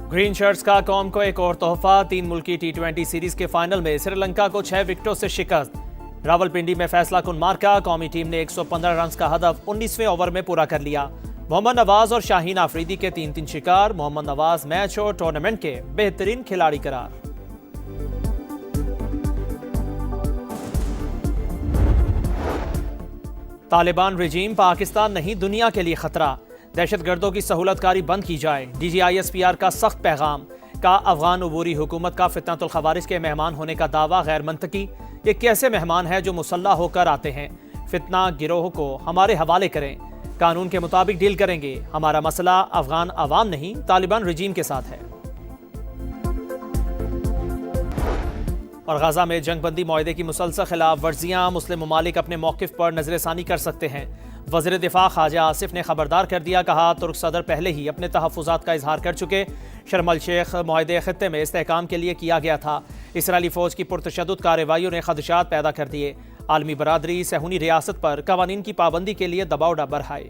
Green shirts का कौम को एक और तोहफा। 3 मुल्की टी20 सीरीज के फाइनल में श्रीलंका को 6 विकेटों से शिकस्त। रावलपिंडी में फैसला कुन मार्का। कौमी टीम ने 115 रन का हदफ 19वें ओवर में पूरा कर लिया। मोहम्मद नवाज और शाहीन आफरीदी के 3-3 शिकार। मोहम्मद नवाज मैच और टूर्नामेंट के बेहतरीन खिलाड़ी करार। तालिबान रिजीम पाकिस्तान नहीं दुनिया के लिए खतरा। दहशतगर्दों की सहूलतकारी बंद की जाए। DGISPR का सख्त पैगाम। का अफगान अबूरी हुकूमत का फितनतुल खवारिज के मेहमान होने का दावा गैर मंतकी। ये कैसे मेहमान हैं जो मुसल्लह होकर आते हैं। फितना गिरोह को हमारे हवाले करें, कानून के मुताबिक डील करेंगे। हमारा मसला अफगान अवाम नहीं तालिबान रिजीम के साथ है। और गजा में जंगबंदी मुआहदे की मुसलसल खिलाफ वर्जियां। मुस्लिम ममालिक अपने मौक़िफ़ पर नज़रसानी कर सकते हैं। वज़ीर दिफा ख्वाजा आसिफ ने खबरदार कर दिया। कहा तुर्क सदर पहले ही अपने तहफ़्फ़ुज़ात का इजहार कर चुके। शर्म अल शेख मुआहदे ख़ित्ते में इस्तेहकाम के लिए किया गया था। इसराइली फ़ौज की पुरतशद्दुद कार्रवाइयों ने खदशात पैदा कर दिए। आलमी बरादरी सहूनी रियासत पर कवानीन की पाबंदी के लिए दबाव बढ़ाए।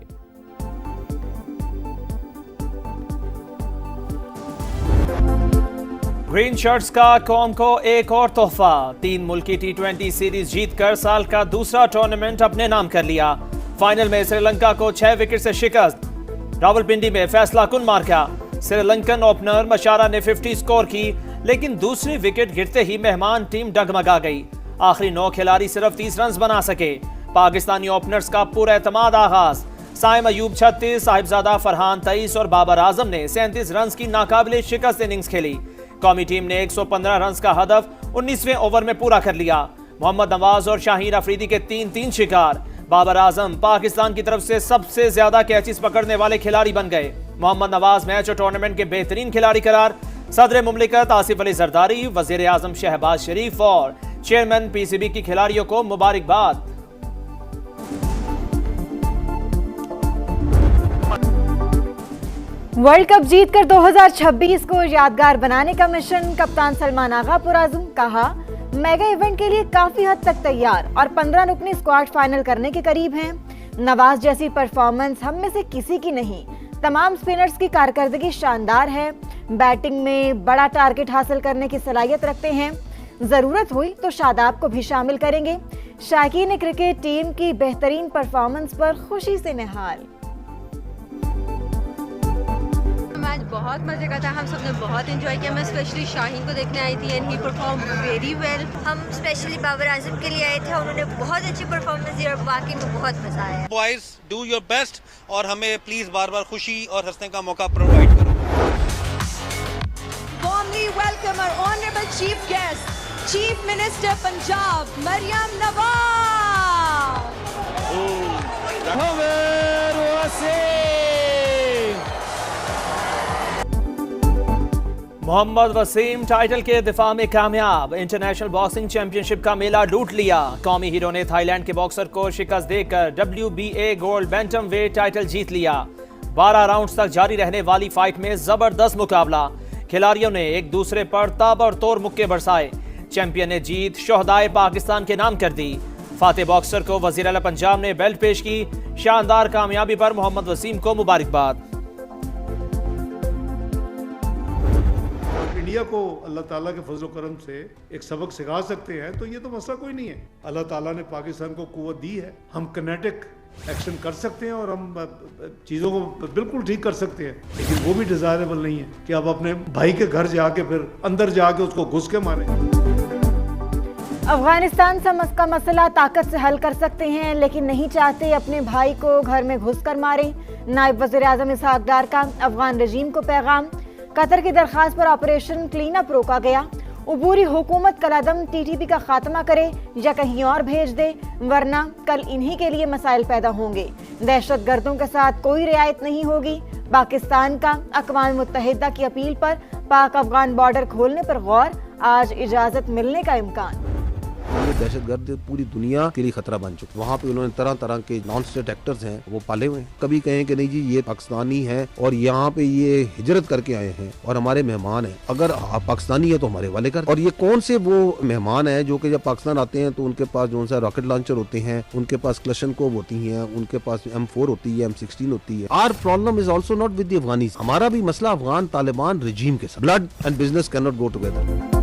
ग्रीन शर्ट्स का कौम को एक और तोहफा। 3 मुल्की टी20 सीरीज जीतकर साल का दूसरा टूर्नामेंट अपने नाम कर लिया। फाइनल में श्रीलंका को 6 विकेट से शिकस्त। रावलपिंडी में फैसला कुन मार्का। श्रीलंकन ओपनर मशारा ने 50 स्कोर की, लेकिन दूसरी विकेट गिरते ही मेहमान टीम डगमगा गई। आखिरी 9 खिलाड़ी सिर्फ 30 रन बना सके। पाकिस्तानी ओपनर्स का पूरा एतमाद आगाज। साइम अयूब 36, साहिबजादा फरहान 23 और बाबर आजम ने 37 रन की नाकाबिले शिकस्त इनिंग्स खेली। कौमी टीम ने 115 रन का हदफ 19वें ओवर में पूरा कर लिया। मोहम्मद नवाज और शाहीन अफरीदी के 3-3 शिकार। बाबर आजम पाकिस्तान की तरफ से सबसे ज्यादा कैचेस पकड़ने वाले खिलाड़ी बन गए। मोहम्मद नवाज मैच और टूर्नामेंट के बेहतरीन खिलाड़ी करार। सदर मुमलिकत आसिफ अली जरदारी, वजीर आजम शहबाज शरीफ और चेयरमैन PCB की खिलाड़ियों को मुबारकबाद। वर्ल्ड कप जीतकर 2026 को यादगार बनाने का मिशन। कप्तान सलमान आगा पुरआज़म। कहा मेगा इवेंट के लिए काफी हद तक तैयार और 15 रुकनी स्क्वाड फाइनल करने के करीब हैं। नवाज जैसी परफॉर्मेंस हम में से किसी की नहीं। तमाम स्पिनर्स की कारकर्दगी शानदार है। बैटिंग में बड़ा टारगेट हासिल करने की सलाहियत रखते हैं। जरूरत हुई तो शादाब को भी शामिल करेंगे। शाकीन क्रिकेट टीम की बेहतरीन परफॉर्मेंस पर खुशी से निहाल। मैच बहुत मजे का था। हम सब ने बहुत एंजॉय किया। मैं स्पेशली शाहीन को देखने आई थी and he perform very well. हम स्पेशली बाबर आजम के लिए आए थे। उन्होंने बहुत अच्छी परफॉर्मेंस दी और वाकई में बहुत मजा आया। बॉयज डू योर बेस्ट और हमें प्लीज बार बार खुशी और हंसने का मौका प्रोवाइड करो। Warmly welcome our honorable chief guest, Chief Minister Punjab, Maryam Nawaz. Mohammad Waseem title के दिफा में कामयाब। इंटरनेशनल बॉक्सिंग चैंपियनशिप का मेला लूट लिया। कौमी हीरो ने थाईलैंड के बॉक्सर को शिकस्त देकर WBA gold bantamweight title जीत लिया। 12 राउंड्स तक जारी रहने वाली फाइट में जबरदस्त मुकाबला। खिलाड़ियों ने एक दूसरे पर ताबड़तोड़ मुक्के बरसाए। चैंपियन ने जीत शोहदाए पाकिस्तान के नाम कर दी। फाते बॉक्सर को वजीर आला पंजाब ने बेल्ट पेश की। शानदार कामयाबी पर मोहम्मद वसीम को मुबारकबाद। इंडिया को अल्लाह ताला के फजल करम से एक सबक सिखा सकते हैं तो ये तो मसला कोई नहीं है। अल्लाह ताला ने पाकिस्तान को कुव्वत दी है। हम किनेटिक एक्शन कर सकते हैं और हम चीज़ों को बिल्कुल ठीक कर सकते हैं, लेकिन वो भी डिजायरेबल नहीं है कि आप अपने भाई के घर जाके फिर अंदर जाके उसको घुस के मारें। अफगानिस्तान का मसला ताकत से हल कर सकते हैं, लेकिन नहीं चाहते अपने भाई को घर में घुसकर मारें। नायब वज़ीर आज़म इसहाक डार का अफगान रजीम को पैगाम। कतर की दरख्वास्त पर ऑपरेशन क्लीन अप रोका गया। उबूरी हुकूमत कलादम TTP का खात्मा करे या कहीं और भेज दे, वरना कल इन्हीं के लिए मसाइल पैदा होंगे। दहशतगर्दों के साथ कोई रियायत नहीं होगी। पाकिस्तान का अक़वाम मुत्तहिदा की अपील पर पाक अफगान बॉर्डर खोलने पर गौर। आज इजाजत मिलने का इम्कान। ये दहशतगर्द पूरी दुनिया के लिए खतरा बन चुका। वहाँ पे उन्होंने तरह तरह के नॉन स्टेट एक्टर्स हैं वो पाले हुए हैं। कभी कहें कि नहीं जी ये पाकिस्तानी है और यहाँ पे ये हिजरत करके आए हैं और हमारे मेहमान हैं, अगर आप पाकिस्तानी है तो हमारे वाले कर। और ये कौन से वो मेहमान है जो कि जब पाकिस्तान आते हैं तो उनके पास जो सा रॉकेट लॉन्चर होते हैं, उनके पास क्लशनकोव होती है, उनके पास M4 होती है, M16 होती है। Our problem is also not with the Afghanis. हमारा भी मसला अफगान तालिबान रिजीम के साथ। Blood and business can not go together.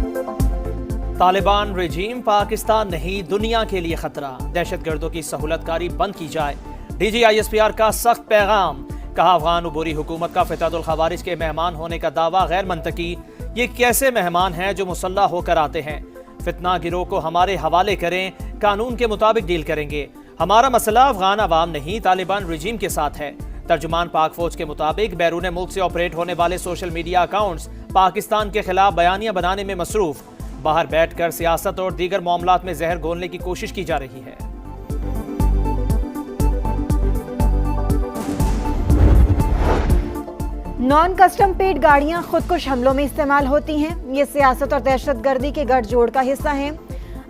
Taliban regime Pakistan नहीं दुनिया के लिए खतरा, दहशतगर्दों की सहूलतकारी बंद की जाए। DGISPR का सख्त पैगाम, कहा अफगान उबूरी हुकूमत का फितातुल खवारिज के मेहमान होने का दावा गैर मंतकी। ये कैसे मेहमान हैं जो मुसल्ला होकर आते हैं? फितना गिरोह को हमारे हवाले करें, कानून के मुताबिक डील करेंगे। हमारा मसला अफगान अवाम नहीं तालिबान रिजीम के साथ है। तर्जुमान पाक फौज के मुताबिक बैरून मुल्क से ऑपरेट होने वाले सोशल मीडिया अकाउंट्स पाकिस्तान के खिलाफ बयानियां बनाने में मसरूफ। बाहर बैठकर सियासत और दीगर मामलात में जहर घोलने की कोशिश की जा रही है। नॉन कस्टम पेड गाड़ियां खुदकुश हमलों में इस्तेमाल होती हैं। ये सियासत और दहशतगर्दी के गठजोड़ का हिस्सा हैं।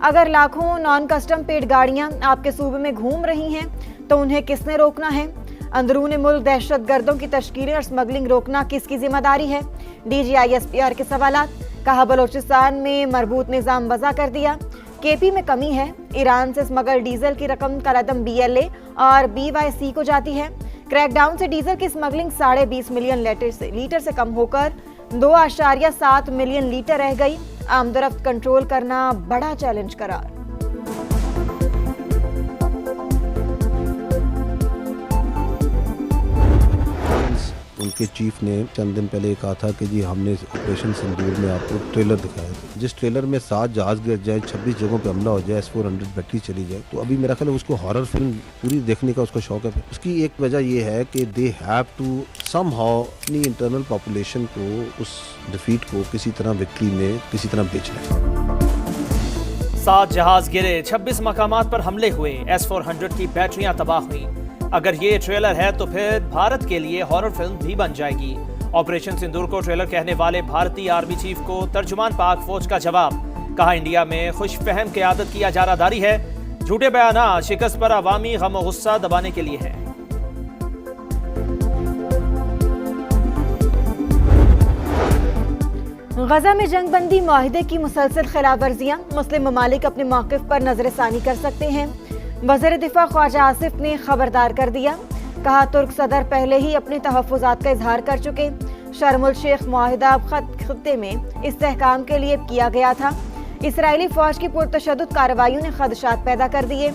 अगर लाखों नॉन कस्टम पेड गाड़ियां आपके सूबे में घूम रही हैं तो उन्हें किसने रोकना है? अंदरून मुल्क दहशतगर्दों की तश्कीलें और स्मगलिंग रोकना किसकी जिम्मेदारी है? DGISPR के सवालात, कहा बलोचिस्तान में मरबूत निज़ाम वज़ा कर दिया। KP में कमी है। ईरान से स्मगल डीजल की रकम कलअदम BLA और BYC को जाती है। क्रैकडाउन से डीजल की स्मगलिंग 20.5 मिलियन लीटर से कम होकर 2.7 मिलियन लीटर रह गई। आमदरफ्त कंट्रोल करना बड़ा चैलेंज करार। उनके चीफ ने चंद दिन पहले कहा था कि जी हमने ऑपरेशन सिंदूर में आपको ट्रेलर दिखाया था, जिस ट्रेलर में 7 जहाज गिर जाए, 26 जगहों पे हमला हो जाए, S-400 बैटरी चली जाए। तो अभी मेरा ख्याल है उसको हॉरर फिल्म पूरी देखने का उसको शौक है। उसकी एक वजह ये है कि दे हैव टू समहाउ अपनी इंटरनल पॉपुलेशन को उस डिफीट को किसी तरह विक्ट्री में किसी तरह बेचना है। 7 जहाज गिरे, 26 मकामात पर हमले हुए, S-400 की बैटरियां तबाह हुई। अगर ये ट्रेलर है तो फिर भारत के लिए हॉरर फिल्म भी बन जाएगी। ऑपरेशन सिंदूर को ट्रेलर कहने वाले भारतीय आर्मी चीफ को तर्जुमान पाक फौज का जवाब, कहा इंडिया में खुश फहम क़यादत की इजारादारी है। झूठे बयान शिकस्त पर अवामी गम और गुस्सा दबाने के लिए है। गजा में जंगबंदी माहिदे की मुसलसल खिलाफ वर्जियां, मुस्लिम ममालिक अपने मौक़िफ़ पर नजरसानी कर सकते हैं। वज़ीर दिफा ख्वाजा आसिफ ने खबरदार कर दिया, कहा तुर्क सदर पहले ही अपने तहफ़्फ़ुज़ात का इजहार कर चुके। शर्मुल शेख मुआहिदा खत्ते में इस्तेहकाम के लिए किया गया था। इसराइली फ़ौज की पुरतशद्दुद कार्रवाइयों ने खदशात पैदा कर दिए।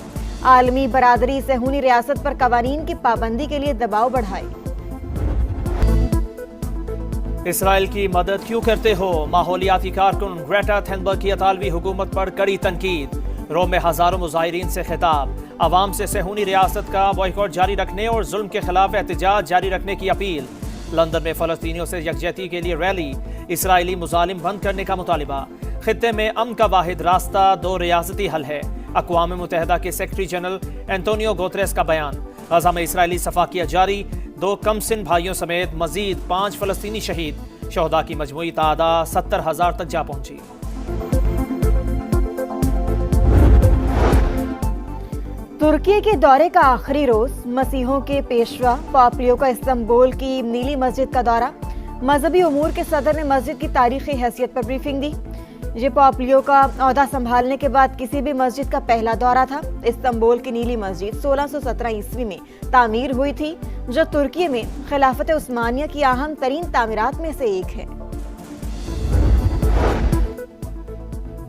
आलमी बरादरी सहूनी रियासत पर कवानीन की पाबंदी के लिए दबाव बढ़ाए। इसराइल की मदद क्यों करते हो? माहौलियाती कारकुन ग्रेटा थनबर्ग की अतालवी हुकूमत पर कड़ी तनकीद। रोम में हजारों मुजाहिरीन से खिताब, अवाम से सहूनी रियासत का बॉयकॉट जारी रखने और जुल्म के खिलाफ एहतजाज जारी रखने की अपील। लंदन में फ़लस्तीनियों से यकजहती के लिए रैली, इसराइली मुजालिम बंद करने का मुतालिबा। खित्ते में अमन का वाहिद रास्ता 2 रियासती हल है। अक़वाम मुत्तहिदा के सेक्रेटरी जनरल एंटोनियो गुतेरेस का बयान। गजा में इसराइली सफाकिया जारी, 2 कमसिन भाइयों समेत मजीद 5 फ़लस्तीनी शहीद। शहदा की मजमूई तादाद 70,000 तक जा पहुंची। तुर्की के दौरे का आखिरी रोज, मसीहों के पेशवा पापलियो का इस्तांबुल की नीली मस्जिद का दौरा। मजहबी उमूर के सदर ने मस्जिद की तारीखी हैसियत पर ब्रीफिंग दी। ये पापलियो का ओहदा संभालने के बाद किसी भी मस्जिद का पहला दौरा था। इस्तांबुल की नीली मस्जिद 1617 ईस्वी में तामीर हुई थी, जो तुर्की में खिलाफत उस्मानिया की अहम तरीन तामीरात में से एक है।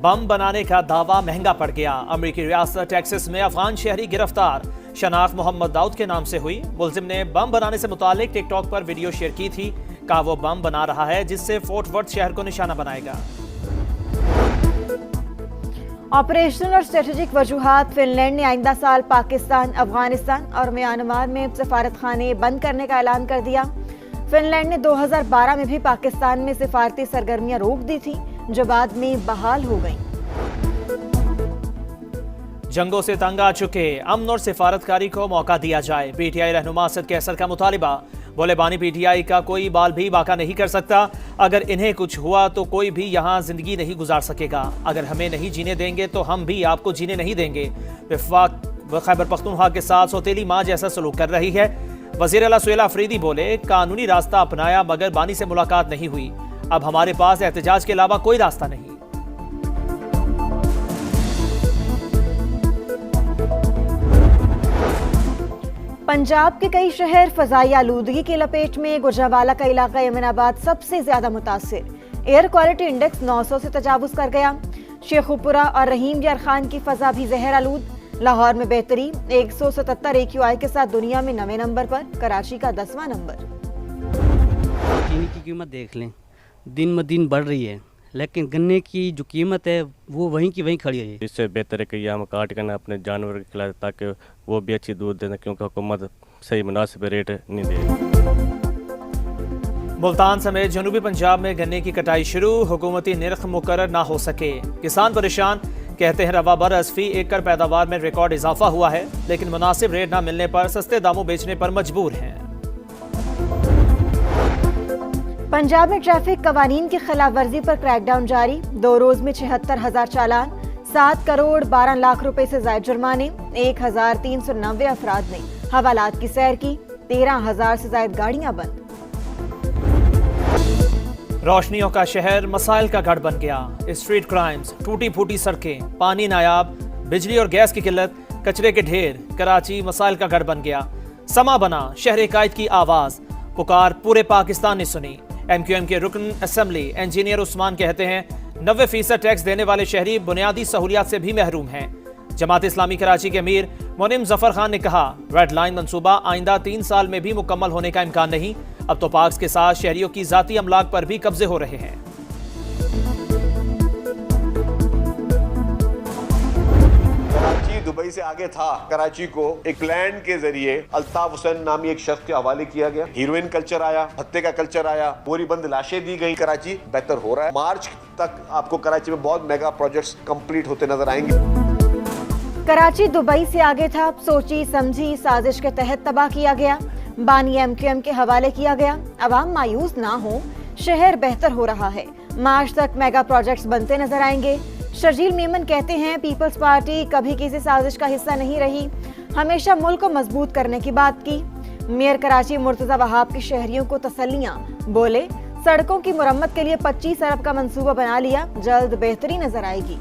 बम बनाने का दावा महंगा पड़ गया। अमेरिकी रियासत टेक्सास में अफगान शहरी गिरफ्तार। शनाख्त मोहम्मद दाऊद के नाम से हुई। मुलजिम ने बम बनाने से मुतालिक टिकटॉक पर वीडियो शेयर की थी। कहा वो बम बना रहा है जिससे फोर्ट वर्थ शहर को निशाना बनाएगा। ऑपरेशनल और स्ट्रेटेजिक वजूहात, फिनलैंड ने आइंदा साल पाकिस्तान, अफगानिस्तान और म्यांमार में सफारत खाने बंद करने का ऐलान कर दिया। फिनलैंड ने 2012 में भी पाकिस्तान में सिफारती सरगर्मियां रोक दी थी, जो बाद में बहाल हो गईं। जंगों से तंग आ चुके, अमन और सिफारतकारी को मौका दिया जाए। PTI रहनुमा असद कैसर का मुतालिबा। बोले बानी पीटीआई का कोई बाल भी बाका नहीं कर सकता। अगर इन्हें कुछ हुआ तो कोई भी यहाँ जिंदगी नहीं गुजार सकेगा। अगर हमें नहीं जीने देंगे तो हम भी आपको जीने नहीं देंगे। वफाक खैबर पख्तूनख्वा के साथ सौतेली माँ जैसा सलूक कर रही है। वज़ीर आला सुहेल अफरीदी बोले कानूनी रास्ता अपनाया मगर बानी से मुलाकात नहीं हुई। अब हमारे पास एहतजाज के अलावा कोई रास्ता नहीं। पंजाब के कई शहर फजाई आलूदगी की लपेट में। गुजरांवाला का इलाका यमुनाबाद सबसे ज्यादा मुतासिर। एयर क्वालिटी इंडेक्स 900 से तजावुज कर गया। शेखुपुरा और रहीम यार खान की फजा भी जहर आलूद। लाहौर में बेहतरी 177 AQI के साथ दुनिया में 9वें नंबर पर। कराची का 10वां नंबर। चीनी की कीमत देख लें, दिन ब दिन बढ़ रही है, लेकिन गन्ने की जो कीमत है वो वहीं की वहीं खड़ी है। इससे बेहतर है कि ये हम काट कर अपने जानवर को खिलाएं ताकि वो भी अच्छी दूध दें, क्योंकि हुकूमत सही मुनासिब रेट नहीं दे। मुल्तान समेत जनूबी पंजाब में गन्ने की कटाई शुरू। हुकूमती निर्ख मुकर्रर ना हो सके, किसान परेशान। कहते हैं रवा बरस फी एकड़ पैदावार में रिकॉर्ड इजाफा हुआ है, लेकिन मुनासिब रेट ना मिलने पर सस्ते दामों बेचने पर मजबूर हैं। पंजाब में ट्रैफिक कवानीन की खिलाफ वर्जी पर क्रैकडाउन जारी। 2 रोज में 76,000 चालान, 7 करोड़ 12 लाख रुपए से ज्यादा जुर्माने। 1,390 अफराद ने हवालात की सैर की। 13,000 से ज्यादा गाड़ियां बंद। रोशनियों का शहर मसाइल का गढ़ बन गया। स्ट्रीट क्राइम्स, टूटी फूटी सड़कें, पानी नायाब, बिजली और गैस की किल्लत, कचरे के ढेर। कराची मसाइल का गढ़ बन गया। समा बना शहर कायद की आवाज, पुकार पूरे पाकिस्तान ने सुनी। MQM के रुकन असेंबली इंजीनियर उस्मान कहते हैं 90% टैक्स देने वाले शहरी बुनियादी सहूलियात से भी महरूम हैं। जमात इस्लामी कराची के अमीर मुनिम जफर खान ने कहा रेड लाइन मंसूबा आइंदा 3 साल में भी मुकम्मल होने का इम्कान नहीं। अब तो पाक्स के साथ शहरियों की जाती अमलाक पर भी कब्जे हो रहे हैं। दुबई से आगे था। कराची को एक प्लान के जरिए अल्ताफ हुसैन नामी एक शख्स के हवाले किया गया। हीरोइन कल्चर आया, हत्ते का कल्चर आया, पूरी बंद लाशें दी गई। कराची बेहतर हो रहा है। मार्च तक आपको कराची में बहुत मेगा प्रोजेक्ट्स कंप्लीट होते नजर आएंगे। कराची दुबई से आगे था। सोची समझी साजिश के तहत तबाह किया गया। बानी MQM के हवाले किया गया। अवाम मायूस ना हो, शहर बेहतर हो रहा है। मार्च तक मेगा प्रोजेक्ट्स बनते नजर आएंगे। शर्जील मेमन कहते हैं पीपल्स पार्टी कभी किसी साजिश का हिस्सा नहीं रही, हमेशा मुल्क को मजबूत करने की बात की। मेयर कराची मुर्तजा वहाब की शहरियों को तसल्लियां। बोले सड़कों की मुरम्मत के लिए 25 अरब का मंसूबा बना लिया, जल्द बेहतरी नजर आएगी।